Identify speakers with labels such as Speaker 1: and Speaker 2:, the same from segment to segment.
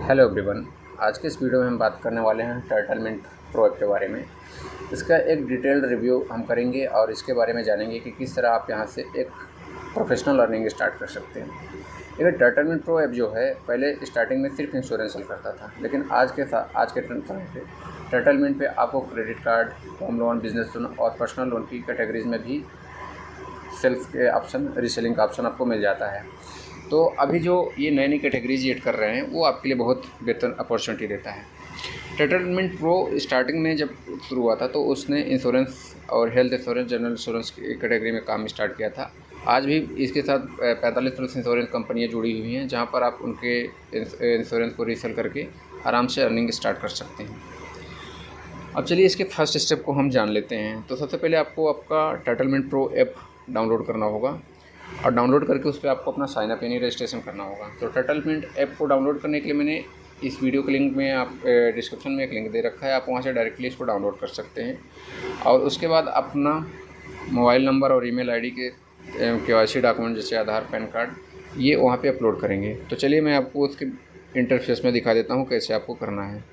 Speaker 1: Hello everyone. आज के इस वीडियो में हम बात करने वाले हैं टर्टलमिंट प्रो ऐप के बारे में। इसका एक डिटेल्ड रिव्यू हम करेंगे और इसके बारे में जानेंगे कि किस तरह आप यहां से एक प्रोफेशनल अर्निंग स्टार्ट कर सकते हैं। ये टर्टलमिंट प्रो ऐप जो है पहले स्टार्टिंग में सिर्फ इंश्योरेंस सेल करता था, लेकिन आज के समय पे टर्टलमिंट पे आपको credit card, home loan, business loan और पर्सनल लोन की कैटेगरीज में भी सेल्स के ऑप्शन, रीसेलिंग का ऑप्शन आपको मिल जाता है। तो अभी जो ये नई कैटेगरीज ऐड कर रहे हैं वो आपके लिए बहुत बेहतर अपॉर्चुनिटी देता है। टर्टलमिंट प्रो स्टार्टिंग में जब शुरू हुआ था तो उसने इंश्योरेंस और हेल्थ इंश्योरेंस, जनरल इंश्योरेंस की कैटेगरी में काम स्टार्ट किया था। आज भी इसके साथ 45+ इंश्योरेंस कंपनियां जुड़ी हुई हैं, जहां पर आप उनके इंश्योरेंस को रीसेल करके आराम से अर्निंग स्टार्ट कर सकते हैं। अब चलिए इसके फर्स्ट स्टेप को हम जान लेते हैं। तो सबसे पहले आपको आपका टर्टलमिंट प्रो ऐप डाउनलोड करना होगा और डाउनलोड करके उस पर आपको अपना साइनअप यानी रजिस्ट्रेशन करना होगा। तो टर्टलमिंट ऐप को डाउनलोड करने के लिए मैंने इस वीडियो के लिंक में आप डिस्क्रिप्शन में एक लिंक दे रखा है, आप वहां से डायरेक्टली इसको डाउनलोड कर सकते हैं। और उसके बाद अपना मोबाइल नंबर और ईमेल आईडी के KYC डॉक्यूमेंट जैसे आधार, पैन कार्ड, ये वहाँ पे अपलोड करेंगे। तो चलिए मैं आपको उसके इंटरफेस में दिखा देता हूँ कैसे आपको करना है।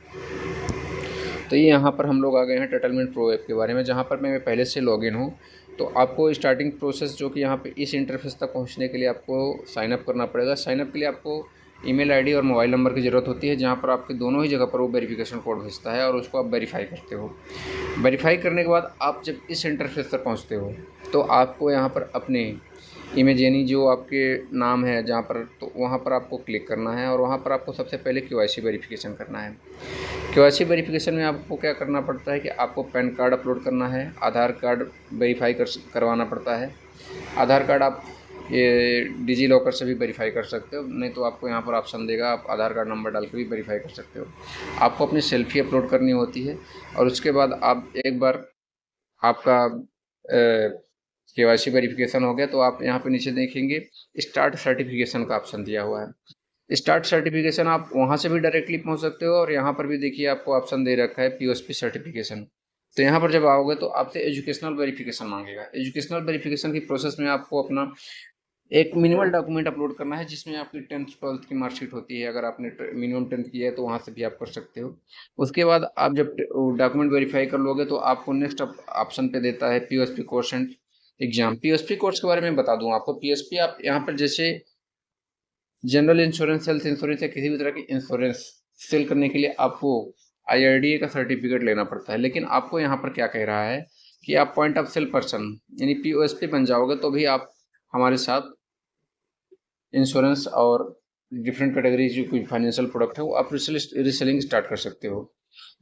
Speaker 1: तो ये यहाँ पर हम लोग आ गए हैं टर्टलमिंट प्रो ऐप के बारे में, जहाँ पर मैं पहले से लॉगिन हूँ। तो आपको स्टार्टिंग प्रोसेस जो कि यहाँ पे इस इंटरफेस तक पहुँचने के लिए आपको साइन अप करना पड़ेगा। साइन अप के लिए आपको ईमेल आईडी और मोबाइल नंबर की ज़रूरत होती है, जहाँ पर आपके दोनों ही जगह पर वो वेरिफिकेशन कोड भेजता है और उसको आप वेरीफाई करते हो। वेरीफाई करने के बाद आप जब इस इंटरफेस तक पहुँचते हो तो आपको यहाँ पर अपने इमेज यानी जो आपके नाम है जहाँ पर, तो वहाँ पर आपको क्लिक करना है और वहाँ पर आपको सबसे पहले KYC वेरिफिकेशन करना है। KYC वेरिफिकेशन में आपको क्या करना पड़ता है कि आपको पैन कार्ड अपलोड करना है, आधार कार्ड वेरीफाई करवाना पड़ता है। आधार कार्ड आप ये डिजी लॉकर से भी वेरीफाई कर सकते हो, नहीं तो आपको यहाँ पर ऑप्शन देगा, आप आधार कार्ड नंबर डाल के भी वेरीफाई कर सकते हो। आपको अपनी सेल्फी अपलोड करनी होती है और उसके बाद आप एक बार आपका KYC वेरिफिकेशन हो गया तो आप यहाँ पे नीचे देखेंगे स्टार्ट सर्टिफिकेशन का ऑप्शन दिया हुआ है। स्टार्ट सर्टिफिकेशन आप वहाँ से भी डायरेक्टली पहुँच सकते हो और यहाँ पर भी देखिए आपको ऑप्शन दे रखा है POSP सर्टिफिकेशन। तो यहाँ पर जब आओगे तो आपसे एजुकेशनल वेरिफिकेशन मांगेगा। एजुकेशनल वेरिफिकेशन की प्रोसेस में आपको अपना एक मिनिमल डॉक्यूमेंट अपलोड करना है, जिसमें आपकी 10th 12th की मार्कशीट होती है। अगर आपने मिनिमम 10th की है तो वहाँ से भी आप कर सकते हो। उसके बाद आप जब डॉक्यूमेंट वेरीफाई कर लोगे तो आपको नेक्स्ट ऑप्शन पे देता है POSP course and exam. POSP course के बारे में बता दूं आपको। POSP आप यहाँ पर जैसे जनरल इंश्योरेंस, हेल्थ इंश्योरेंस या किसी भी तरह की इंश्योरेंस सेल करने के लिए आपको IRDA का सर्टिफिकेट लेना पड़ता है, लेकिन आपको यहाँ पर क्या कह रहा है कि आप पॉइंट ऑफ सेल पर्सन यानी POSP बन जाओगे तो भी आप हमारे साथ इंश्योरेंस और डिफरेंट कैटेगरीज जो कोई फाइनेंशियल प्रोडक्ट है वो आप रीसेलिंग स्टार्ट कर सकते हो।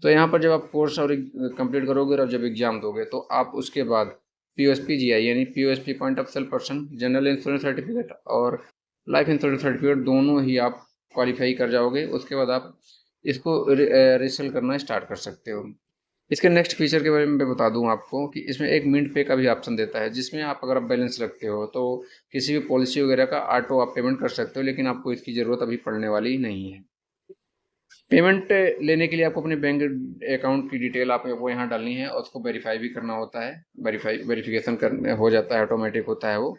Speaker 1: तो यहाँ पर जब आप कोर्स और कंप्लीट करोगे और जब एग्जाम दोगे तो आप उसके बाद POSP GI यानी POSP point of cell person, general insurance certificate और लाइफ इंश्योरेंस सर्टिफिकेट दोनों ही आप क्वालिफाई कर जाओगे। उसके बाद आप इसको रीसेल करना स्टार्ट कर सकते हो। इसके नेक्स्ट फीचर के बारे में मैं बता दूं आपको कि इसमें एक मिनट पे का भी ऑप्शन देता है, जिसमें आप अगर आप बैलेंस रखते हो तो किसी भी पॉलिसी वगैरह का ऑटो आप पेमेंट कर सकते हो, लेकिन आपको इसकी ज़रूरत अभी पड़ने वाली नहीं है। पेमेंट लेने के लिए आपको अपने बैंक अकाउंट की डिटेल आपको यहाँ डालनी है और उसको वेरीफाई भी करना होता है। वेरिफिकेशन करने हो जाता है, ऑटोमेटिक होता है वो।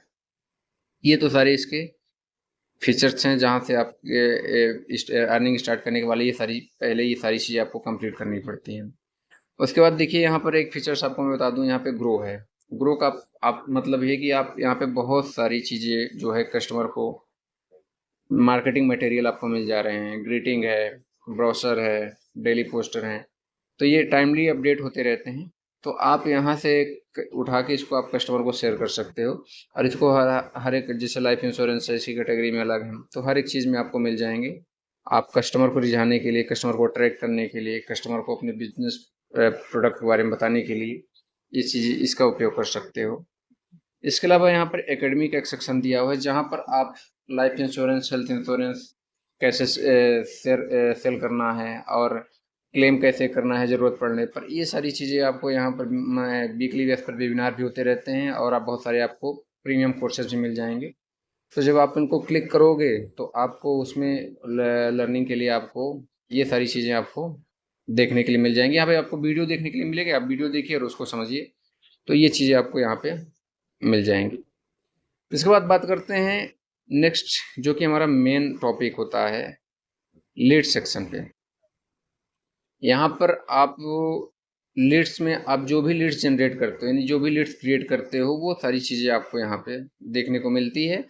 Speaker 1: ये तो सारे इसके फीचर्स हैं जहाँ से आप अर्निंग स्टार्ट करने के वाले ये सारी चीज़ें आपको कंप्लीट करनी पड़ती हैं। उसके बाद देखिए यहाँ पर एक फीचर्स आपको मैं बता दूं, यहाँ पे ग्रो है। ग्रो का आप मतलब ये कि आप यहाँ पे बहुत सारी चीज़ें जो है कस्टमर को मार्केटिंग मटेरियल आपको मिल जा रहे हैं। ग्रीटिंग है, ब्रोशर है, डेली पोस्टर हैं, तो ये टाइमली अपडेट होते रहते हैं। तो आप यहाँ से उठा के इसको आप कस्टमर को शेयर कर सकते हो और इसको हर एक, जैसे लाइफ इंश्योरेंस है इसी कैटेगरी में अलग है, तो हर एक चीज़ में आपको मिल जाएंगे। आप कस्टमर को रिझाने के लिए, कस्टमर को अट्रैक्ट करने के लिए, कस्टमर को अपने बिजनेस प्रोडक्ट के बारे में बताने के लिए ये चीज़ इसका उपयोग कर सकते हो। इसके अलावा यहाँ पर एकेडमी का एक सेक्शन दिया हुआ है, जहाँ पर आप लाइफ इंश्योरेंस, हेल्थ इंश्योरेंस कैसे सेल करना है और क्लेम कैसे करना है ज़रूरत पड़ने पर, ये सारी चीज़ें आपको यहाँ पर वीकली बेस पर वेबिनार भी होते रहते हैं और आप बहुत सारे आपको प्रीमियम कोर्सेज भी मिल जाएंगे। तो जब आप इनको क्लिक करोगे तो आपको उसमें लर्निंग के लिए आपको ये सारी चीज़ें आपको देखने के लिए मिल जाएंगी। यहाँ पे आपको वीडियो देखने के लिए मिलेगा, आप वीडियो देखिए और उसको समझिए। तो ये चीज़ें आपको यहाँ पे मिल जाएंगी। इसके बाद बात करते हैं नेक्स्ट, जो कि हमारा मेन टॉपिक होता है लीड सेक्शन पे। यहाँ पर आप लीड्स में आप जो भी लीड्स जनरेट करते हो, यानी जो भी लीड्स क्रिएट करते हो, वो सारी चीज़ें आपको यहाँ पे देखने को मिलती है।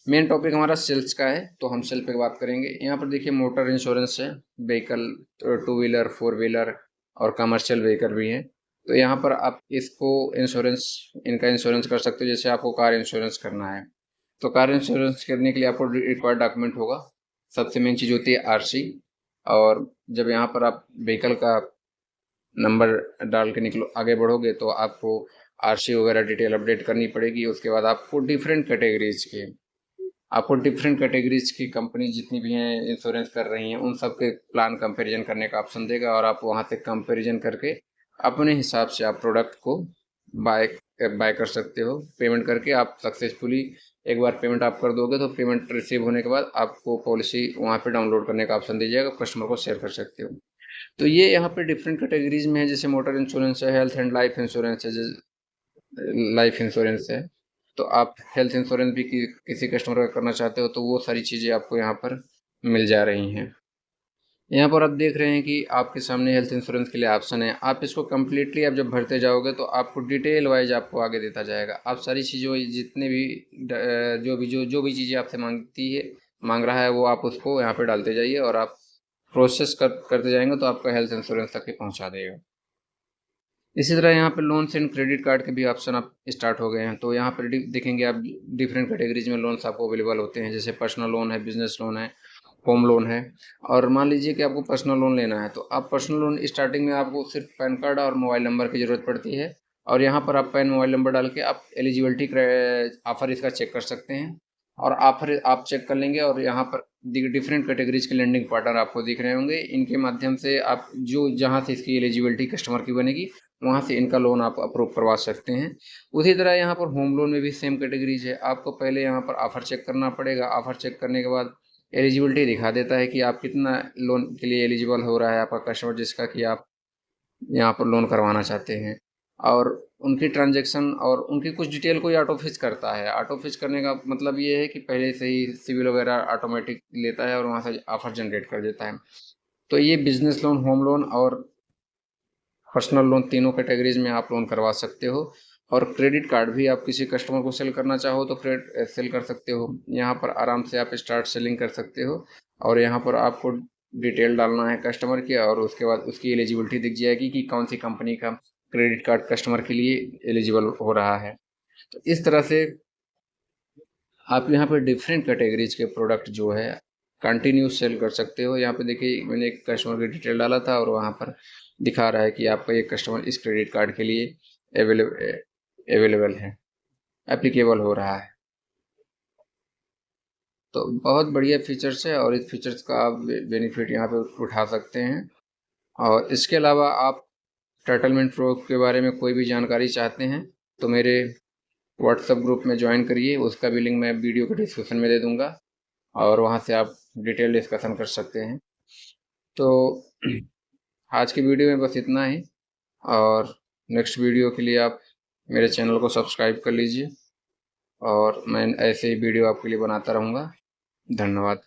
Speaker 1: मेन टॉपिक हमारा सेल्स का है, तो हम सेल पे बात करेंगे। यहाँ पर देखिए मोटर इंश्योरेंस है, vehicle, two wheeler, four wheeler और कमर्शियल व्हीकल भी है। तो यहाँ पर आप इसको इंश्योरेंस, इनका इंश्योरेंस कर सकते हो। जैसे आपको कार इंश्योरेंस करना है, तो कार इंश्योरेंस करने के लिए आपको रिक्वायर्ड डॉक्यूमेंट होगा। सबसे मेन चीज़ होती है आरसी। और जब यहाँ पर आप व्हीकल का नंबर डाल के निकलो आगे बढ़ोगे तो आपको आरसी वगैरह डिटेल अपडेट करनी पड़ेगी। उसके बाद आपको डिफरेंट कैटेगरीज की कंपनी जितनी भी हैं इंश्योरेंस कर रही हैं, उन सब के प्लान कंपैरिजन करने का ऑप्शन देगा, और आप वहाँ से कंपैरिजन करके अपने हिसाब से आप प्रोडक्ट को बाय बाय कर सकते हो। पेमेंट करके आप सक्सेसफुली, एक बार पेमेंट आप कर दोगे तो पेमेंट रिसीव होने के बाद आपको पॉलिसी वहाँ पे डाउनलोड करने का ऑप्शन दीजिएगा, कस्टमर को शेयर कर सकते हो। तो ये यहाँ पे डिफरेंट कैटेगरीज में है, जैसे मोटर इंश्योरेंस है, हेल्थ एंड लाइफ इंश्योरेंस है, लाइफ इंश्योरेंस है। तो आप हेल्थ इंश्योरेंस भी किसी कस्टमर का करना चाहते हो तो वो सारी चीज़ें आपको यहाँ पर मिल जा रही हैं। यहाँ पर आप देख रहे हैं कि आपके सामने हेल्थ इंश्योरेंस के लिए ऑप्शन है। आप इसको कम्प्लीटली आप जब भरते जाओगे तो आपको डिटेल वाइज आपको आगे देता जाएगा। आप सारी चीज़ों, जितने भी जो भी चीज़ें आपसे मांग रहा है, वो आप उसको यहाँ पे डालते जाइए और आप प्रोसेस करते जाएंगे तो आपका हेल्थ इंश्योरेंस तक ही पहुँचा देगा। इसी तरह यहाँ पे लोन्स एंड क्रेडिट कार्ड के भी ऑप्शन आप स्टार्ट हो गए हैं। तो यहाँ पर देखेंगे आप डिफरेंट कैटेगरीज में लोन्स आपको अवेलेबल होते हैं, जैसे पर्सनल लोन है, बिजनेस लोन है, होम लोन है। और मान लीजिए कि आपको पर्सनल लोन लेना है, तो आप पर्सनल लोन स्टार्टिंग में आपको सिर्फ पैन कार्ड और मोबाइल नंबर की ज़रूरत पड़ती है। और यहाँ पर आप पैन मोबाइल नंबर डाल के आप एलिजिबिलिटी ऑफर इसका चेक कर सकते हैं। और ऑफर आप चेक कर लेंगे और यहाँ पर डिफरेंट कैटेगरीज के लेंडिंग पार्टनर आपको दिख रहे होंगे। इनके माध्यम से आप जो जहाँ से इसकी एलिजिबिलिटी कस्टमर की बनेगी, वहाँ से इनका लोन आप अप्रूव करवा सकते हैं। उसी तरह यहाँ पर होम लोन में भी सेम कैटेगरीज है। आपको पहले यहाँ पर ऑफर चेक करना पड़ेगा। ऑफर चेक करने के बाद एलिजिबिलिटी दिखा देता है कि आप कितना लोन के लिए एलिजिबल हो रहा है आपका कस्टमर, जिसका कि आप यहाँ पर लोन करवाना चाहते हैं। और उनकी ट्रांजैक्शन और उनकी कुछ डिटेल को ही ऑटो फिच करता है। ऑटो फिच करने का मतलब ये है कि पहले से ही सिविल वगैरह ऑटोमेटिक लेता है और वहाँ से ऑफर जनरेट कर देता है। तो ये बिजनेस लोन, होम लोन और पर्सनल लोन, तीनों कैटेगरीज में आप लोन करवा सकते हो। और क्रेडिट कार्ड भी आप किसी कस्टमर को सेल करना चाहो तो सेल कर सकते हो। यहाँ पर आराम से आप स्टार्ट सेलिंग कर सकते हो। और यहाँ पर आपको डिटेल डालना है कस्टमर की, और उसके बाद उसकी एलिजिबिलिटी दिख जाएगी कि कौन सी कंपनी का क्रेडिट कार्ड कस्टमर के लिए एलिजिबल हो रहा है। तो इस तरह से आप यहाँ पर डिफरेंट कैटेगरीज के प्रोडक्ट जो है कंटिन्यू सेल कर सकते हो। यहाँ पे देखिए मैंने एक कस्टमर की डिटेल डाला था और वहाँ पर दिखा रहा है कि आपका ये कस्टमर इस क्रेडिट कार्ड के लिए अवेलेबल है, एप्लीकेबल हो रहा है। तो बहुत बढ़िया फीचर्स है और इस फीचर्स का आप बेनिफिट यहाँ पे उठा सकते हैं। और इसके अलावा आप टाइटलमेंट प्रो के बारे में कोई भी जानकारी चाहते हैं तो मेरे व्हाट्सएप ग्रुप में ज्वाइन करिए। उसका भी लिंक मैं वीडियो के डिस्क्रिप्शन में दे दूँगा और वहाँ से आप डिटेल डिस्कशन कर सकते हैं। तो आज की वीडियो में बस इतना ही, और नेक्स्ट वीडियो के लिए आप मेरे चैनल को सब्सक्राइब कर लीजिए और मैं ऐसे ही वीडियो आपके लिए बनाता रहूँगा। धन्यवाद।